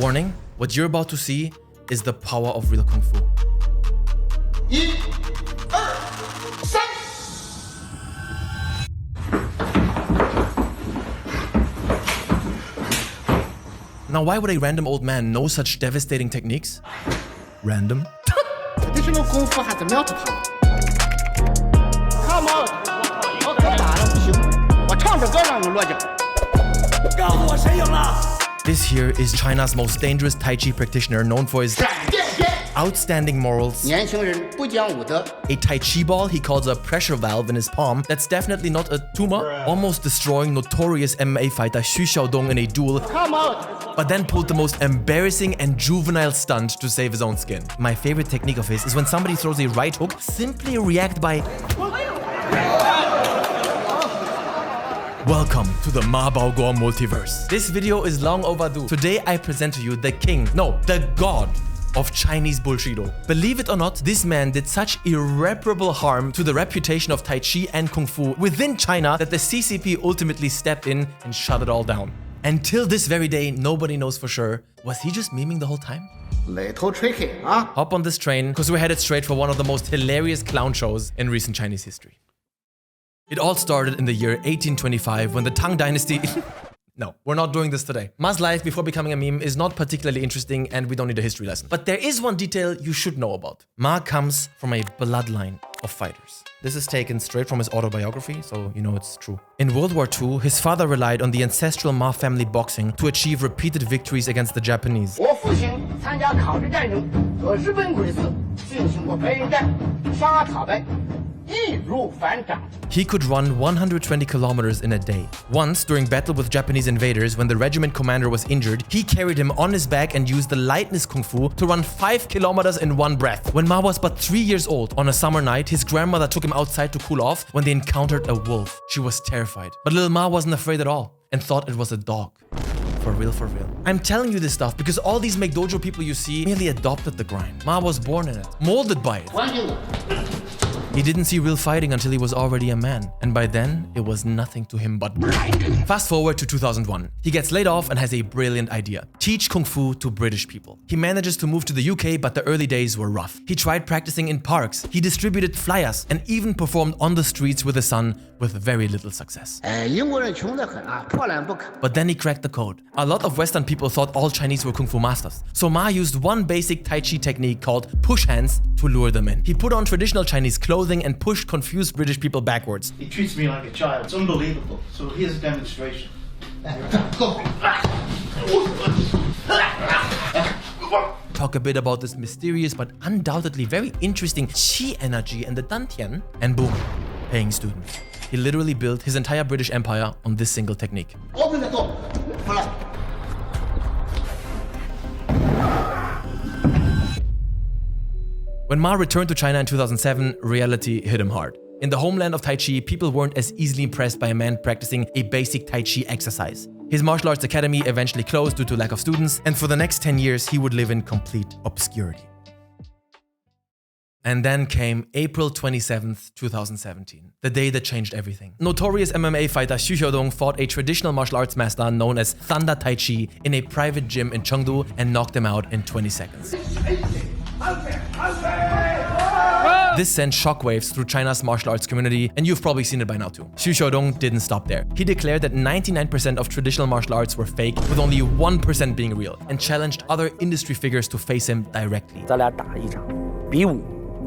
Warning, what you're about to see is the power of real Kung Fu. 1、2、3。 Now, why would a random old man know such devastating techniques? Random? Traditional Kung Fu has a melted power. Come on， 我可打了不行，我唱着歌让你落脚。告诉我谁赢了？ This here is China's most dangerous Tai Chi practitioner, known for his outstanding morals, 年轻人不讲武德。 a Tai Chi ball he calls a pressure valve in his palm that's definitely not a tumor, almost destroying notorious MMA fighter Xiao in a duel, Come on， but then pulled the most embarrassing and juvenile stunt to save his own skin. My favorite technique of his is when somebody throws a right hook, simply react by... Welcome to the Bao Guo multiverse. This video is long overdue. Today I present to you the king, no, the god of Chinese Bullshido. Believe it or not, this man did such irreparable harm to the reputation of Tai Chi and Kung Fu within China that the CCP ultimately stepped in and shut it all down. Until this very day, nobody knows for sure. Was he just memeing the whole time? 雷头吹黑啊！ Hop on this train, because we're headed straight for one of the most hilarious clown shows in recent Chinese history. It all started in the year 1825 when the Tang Dynasty... No, we're not doing this today. Ma's life before becoming a meme is not particularly interesting and we don't need a history lesson. But there is one detail you should know about. Ma comes from a bloodline of fighters. This is taken straight from his autobiography, so you know it's true. In World War II, his father relied on the ancestral Ma family boxing to achieve repeated victories against the Japanese. 我父亲参加抗日战争，得日本鬼子进行过白刃战，杀他们，易如反掌。 He could run 120 kilometers in a day. Once, during battle with Japanese invaders, when the regiment commander was injured, he carried him on his back and used the lightness Kung Fu to run 5 kilometers in one breath. When Ma was but 3 years old, on a summer night, his grandmother took him outside to cool off when they encountered a wolf. She was terrified. But little Ma wasn't afraid at all and thought it was a dog. For real, for real. I'm telling you this stuff because all these make dojo people you see merely adopted the grind. Ma was born in it, molded by it. 关键的。 He didn't see real fighting until he was already a man, and by then, it was nothing to him but grind. Fast forward to 2001. He gets laid off and has a brilliant idea. Teach Kung Fu to British people. He manages to move to the UK, but the early days were rough. He tried practicing in parks, he distributed flyers, and even performed on the streets with his son with very little success. 英国人穷得很啊，破烂不堪。 But then he cracked the code. A lot of Western people thought all Chinese were Kung Fu masters. So Ma used one basic Tai Chi technique called push hands to lure them in. He put on traditional Chinese clothing and pushed confused British people backwards. He treats me like a child. It's unbelievable. So here's a demonstration. Talk a bit about this mysterious but undoubtedly very interesting Qi energy and the Dantian, and boom, paying students. He literally built his entire British Empire on this single technique. Open the door. 出来。 When Ma returned to China in 2007, reality hit him hard. In the homeland of Tai Chi, people weren't as easily impressed by a man practicing a basic Tai Chi exercise. His martial arts academy eventually closed due to lack of students, and for the next 10 years, he would live in complete obscurity. And then came April 27th, 2017, the day that changed everything. Notorious MMA fighter Xiao fought a traditional martial arts master known as Thunder Tai Chi in a private gym in Chengdu and knocked him out in 20 seconds. This sent shockwaves through China's martial arts community, and you've probably seen it by now too. Xiao didn't stop there. He declared that 99% of traditional martial arts were fake, with only 1% being real, and challenged other industry figures to face him directly. 咱俩打一场，比武。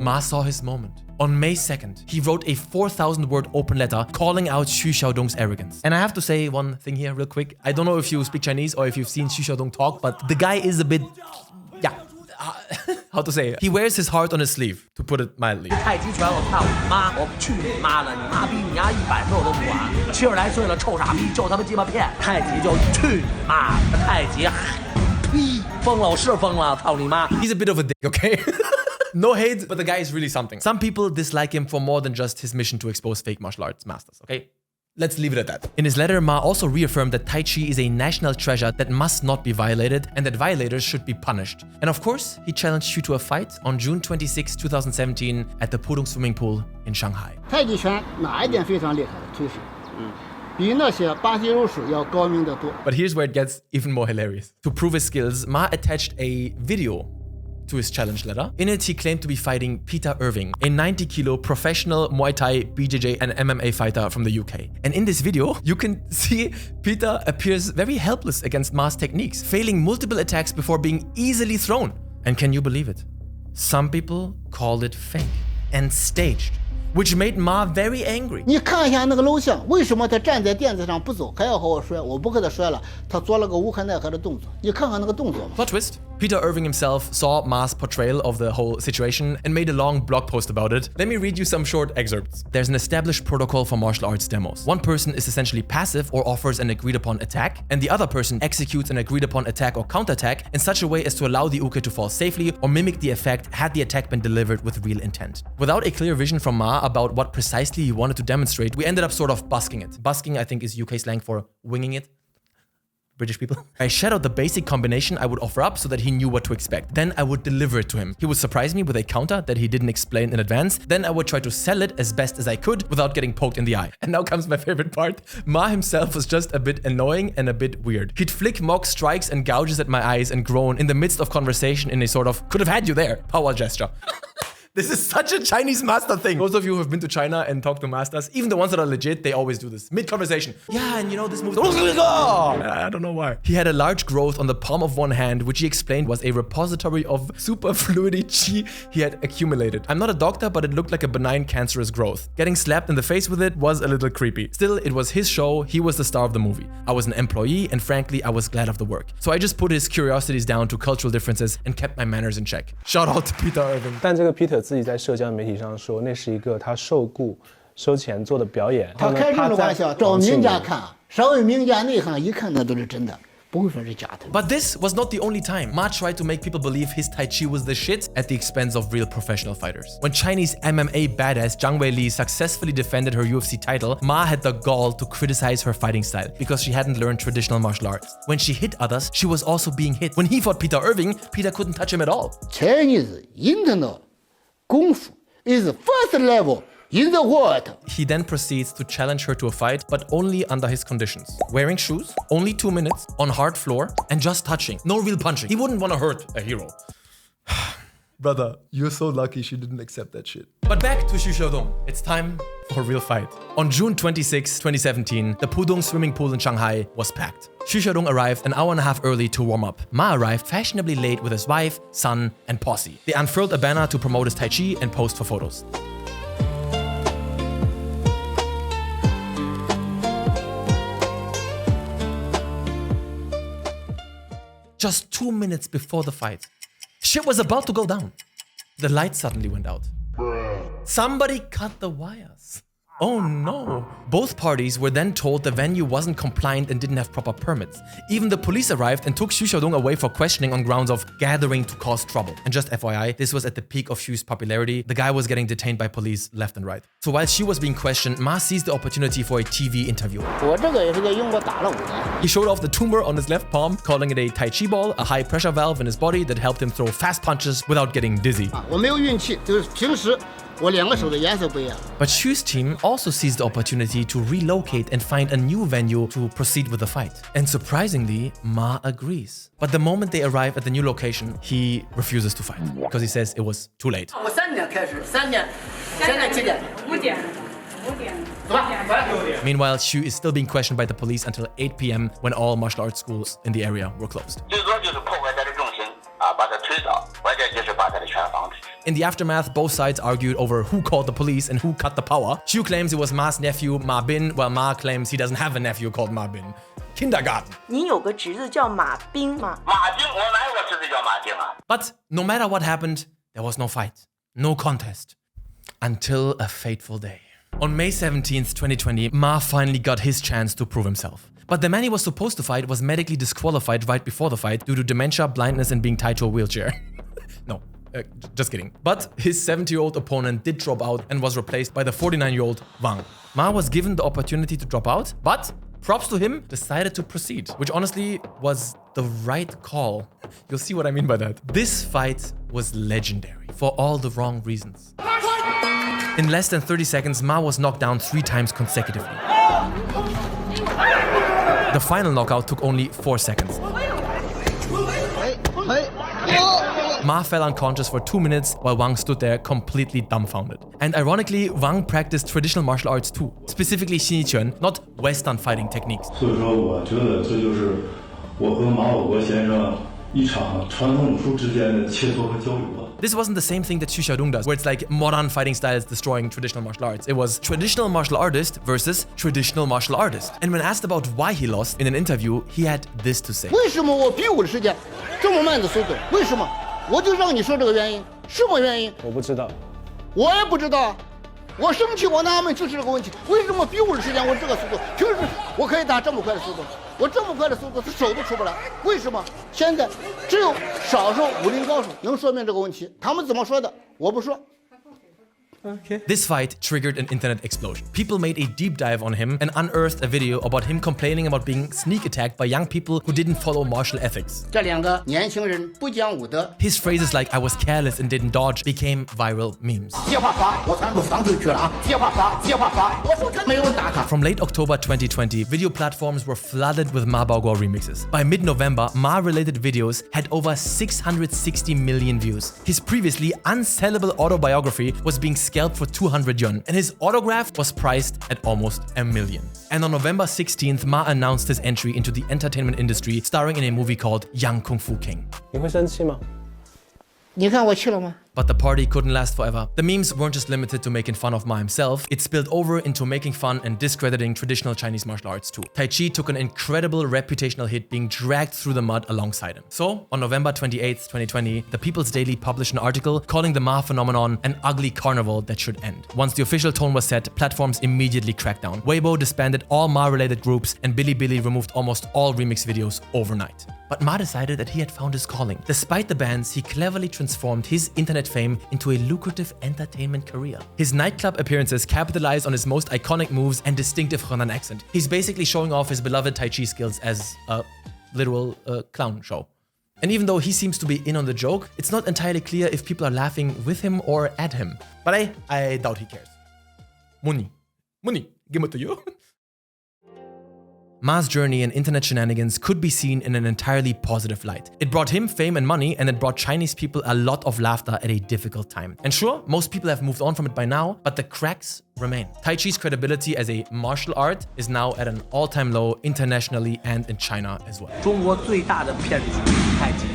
Ma saw his moment. On May 2nd, he wrote a 4,000-word open letter calling out Xu Xiaodong's arrogance. And I have to say one thing here real quick. I don't know if you speak Chinese or if you've seen Xu Xiaodong talk, but the guy is a bit... yeah. How to say it? He wears his heart on his sleeve, to put it mildly. 太极拳我看我妈，我去你妈的，你妈逼你丫100分我都不玩，70来岁了臭傻逼就他妈鸡巴骗，太极就去你妈的，太极，呸，疯了我是疯了，操你妈！ He's a bit of a dick, okay? No hate, but the guy is really something. Some people dislike him for more than just his mission to expose fake martial arts masters, okay? Let's leave it at that. In his letter, Ma also reaffirmed that Tai Chi is a national treasure that must not be violated and that violators should be punished. And of course, he challenged Xu to a fight on June 26, 2017 at the Pudong swimming pool in Shanghai. 太极拳哪一点非常厉害？推手。比那些巴西柔术要高明得多。 But here's where it gets even more hilarious. To prove his skills, Ma attached a video to his challenge letter. In it, he claimed to be fighting Peter Irving, a 90-kilo professional Muay Thai, BJJ, and MMA fighter from the UK. And in this video, you can see Peter appears very helpless against Ma's techniques, failing multiple attacks before being easily thrown. And can you believe it? Some people called it fake and staged, which made Ma very angry. 你看一下那个录像，为什么他站在垫子上不走，还要和我摔？我不和他摔了，他做了个无可奈何的动作。你看看那个动作嘛。 Plot twist. Peter Irving himself saw Ma's portrayal of the whole situation and made a long blog post about it. Let me read you some short excerpts. There's an established protocol for martial arts demos. One person is essentially passive or offers an agreed upon attack, and the other person executes an agreed upon attack or counterattack in such a way as to allow the uke to fall safely or mimic the effect had the attack been delivered with real intent. Without a clear vision from Ma about what precisely he wanted to demonstrate, we ended up sort of busking it. Busking, I think, is UK slang for winging it. British people. I shadowed the basic combination I would offer up so that he knew what to expect. Then I would deliver it to him. He would surprise me with a counter that he didn't explain in advance. Then I would try to sell it as best as I could without getting poked in the eye. And now comes my favorite part. Ma himself was just a bit annoying and a bit weird. He'd flick mock strikes and gouges at my eyes and groan in the midst of conversation in a sort of could have had you there power gesture. This is such a Chinese master thing. Those of you who have been to China and talked to masters, even the ones that are legit, they always do this. Mid-conversation. Yeah, and you know this move. I don't know why. He had a large growth on the palm of one hand, which he explained was a repository of superfluity chi he had accumulated. I'm not a doctor, but it looked like a benign cancerous growth. Getting slapped in the face with it was a little creepy. Still, it was his show. He was the star of the movie. I was an employee, and frankly, I was glad of the work. So I just put his curiosities down to cultural differences and kept my manners in check. Shout out to Peter Irving. 但这个 Peter 自己在社交媒体上说，那是一个他受雇收钱做的表演。他开这种玩笑，找名家看，稍微名家内行一看那都是真的。 不会说是假的。 But this was not the only time. Ma tried to make people believe his Tai Chi was the shit at the expense of real professional fighters. When Chinese MMA badass Zhang Weili successfully defended her UFC title, Ma had the gall to criticize her fighting style because she hadn't learned traditional martial arts. When she hit others, she was also being hit. When he fought Peter Irving, Peter couldn't touch him at all. Chinese internal Kung Fu is the first level in the world. He then proceeds to challenge her to a fight, but only under his conditions. Wearing shoes, only 2 minutes, on hard floor, and just touching. No real punching. He wouldn't want to hurt a hero. Brother, you're so lucky she didn't accept that shit. But back to Xiao. It's time for a real fight. On June 26, 2017, the Pudong swimming pool in Shanghai was packed. Xiao arrived an hour and a half early to warm up. Ma arrived fashionably late with his wife, son, and posse. They unfurled a banner to promote his Tai Chi and posed for photos. Just 2 minutes before the fight, shit was about to go down. The light suddenly went out. Somebody cut the wires. Oh no. Both parties were then told the venue wasn't compliant and didn't have proper permits. Even the police arrived and took Xu Xiaodong away for questioning on grounds of gathering to cause trouble. And just FYI, this was at the peak of Xu's popularity. The guy was getting detained by police left and right. So while Xu was being questioned, Ma seized the opportunity for a TV interview. 我这个也是在英国打了5年。 He showed off the tumor on his left palm, calling it a Tai Chi ball, a high pressure valve in his body that helped him throw fast punches without getting dizzy. 我没有运气，就是平时我2个手的颜色不一样。 But Xu's team also seized the opportunity to relocate and find a new venue to proceed with the fight. And surprisingly, Ma agrees. But the moment they arrive at the new location, he refuses to fight because he says it was too late. 我3点开始，3点，现在几点？5点。走吧，回来。 Meanwhile, Xu is still being questioned by the police until 8 p.m. when all martial arts schools in the area were closed. 最多就是破坏他的重心啊，把他推倒，关键就是把他的拳防止。 In the aftermath, both sides argued over who called the police and who cut the power. Xu claims it was Ma's nephew, Ma Bin, while Ma claims he doesn't have a nephew called Ma Bin. Kindergarten. 你有个侄子叫马兵吗？马丁，我哪有个侄子叫马丁啊？ But no matter what happened, there was no fight, no contest, until a fateful day. On May 17th, 2020, Ma finally got his chance to prove himself. But the man he was supposed to fight was medically disqualified right before the fight due to dementia, blindness, and being tied to a wheelchair. No. Just kidding. But his 70-year-old opponent did drop out and was replaced by the 49-year-old Wang. Ma was given the opportunity to drop out, but props to him, decided to proceed, which honestly was the right call. You'll see what I mean by that. This fight was legendary for all the wrong reasons. In less than 30 seconds, Ma was knocked down 3 times consecutively. The final knockout took only 4 seconds. Ma fell unconscious for 2 minutes while Wang stood there completely dumbfounded. And ironically, Wang practiced traditional martial arts too, specifically Xiniquan, not Western fighting techniques. 所以说，我觉得这就是我和马保国先生一场传统武术之间的切磋和交流吧。 This wasn't the same thing that Xiao does, where it's like modern fighting styles destroying traditional martial arts. It was traditional martial artist versus traditional martial artist. And when asked about why he lost in an interview, he had this to say. 为什么我比武的时间这么慢的速度？为什么？我就让你说这个原因，什么原因？我不知道，我也不知道。我生气，我纳闷就是这个问题，为什么比武的时间我这个速度，平时我可以打这么快的速度，我这么快的速度，他手都出不来，为什么？现在只有少数武林高手能说明这个问题，他们怎么说的，我不说。 Okay. This fight triggered an internet explosion. People made a deep dive on him and unearthed a video about him complaining about being sneak attacked by young people who didn't follow martial ethics. 这两个年轻人不讲武德。 His phrases like "I was careless and didn't dodge" became viral memes. 接话罚，我传出房子去了啊！接话罚，接话罚，我说真没有人打他。 From late October 2020, video platforms were flooded with Ma Bao Guo remixes. By mid-November, Ma-related videos had over 660 million views. His previously unsellable autobiography was being scalped for 200 yuan, and his autograph was priced at almost $1 million. And on November 16th, Ma announced his entry into the entertainment industry, starring in a movie called Young Kung Fu King. 你会生气吗？你看我去了吗？ But the party couldn't last forever. The memes weren't just limited to making fun of Ma himself, it spilled over into making fun and discrediting traditional Chinese martial arts too. Tai Chi took an incredible reputational hit, being dragged through the mud alongside him. So, on November 28th, 2020, the People's Daily published an article calling the Ma phenomenon an ugly carnival that should end. Once the official tone was set, platforms immediately cracked down. Weibo disbanded all Ma-related groups, and Bilibili removed almost all remix videos overnight. But Ma decided that he had found his calling. Despite the bans, he cleverly transformed his internet fame into a lucrative entertainment career. His nightclub appearances capitalized on his most iconic moves and distinctive Henan accent. He's basically showing off his beloved Tai Chi skills as a literal clown show. And even though he seems to be in on the joke, it's not entirely clear if people are laughing with him or at him. But I doubt he cares. Money, give it to you. Ma's journey in internet shenanigans could be seen in an entirely positive light. It brought him fame and money, and it brought Chinese people a lot of laughter at a difficult time. And sure, most people have moved on from it by now, but the cracks remain. Tai Chi's credibility as a martial art is now at an all-time low internationally and in China as well. 中国最大的骗局太极，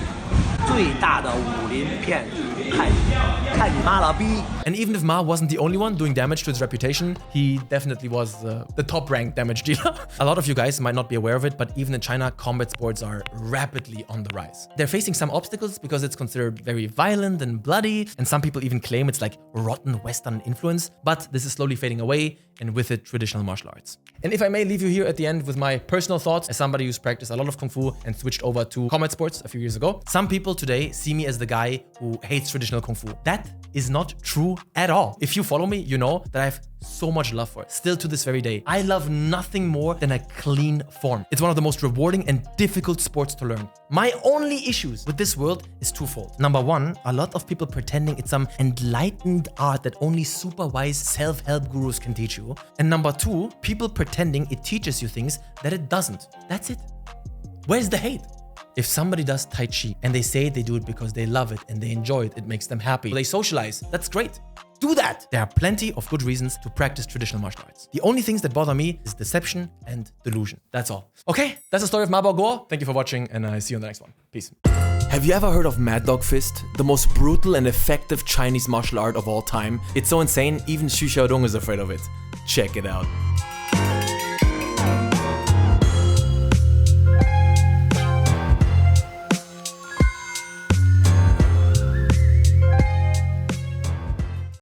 最大的武林骗局太极，看你妈了逼！ And even if Ma wasn't the only one doing damage to his reputation, he definitely was the top-ranked damage dealer. A lot of you guys might not be aware of it, but even in China, combat sports are rapidly on the rise. They're facing some obstacles because it's considered very violent and bloody, and some people even claim it's like rotten Western influence, but this is slowly fading away, and with it, traditional martial arts. And if I may leave you here at the end with my personal thoughts as somebody who's practiced a lot of Kung Fu and switched over to combat sports a few years ago, some people today see me as the guy who hates traditional Kung Fu. That is not true at all. If you follow me, you know that I have so much love for it. Still to this very day, I love nothing more than a clean form. It's one of the most rewarding and difficult sports to learn. My only issues with this world is twofold. Number one, a lot of people pretending it's some enlightened art that only super wise self-help gurus can teach you. And number two, people pretending it teaches you things that it doesn't. That's it. Where's the hate? If somebody does Tai Chi and they say they do it because they love it and they enjoy it, it makes them happy, they socialize, that's great. Do that. There are plenty of good reasons to practice traditional martial arts. The only things that bother me is deception and delusion. That's all. Okay, that's the story of Ma Bao Guo. Thank you for watching, and I see you on the next one. Peace. Have you ever heard of Mad Dog Fist? The most brutal and effective Chinese martial art of all time. It's so insane, even Xiao is afraid of it. Check it out.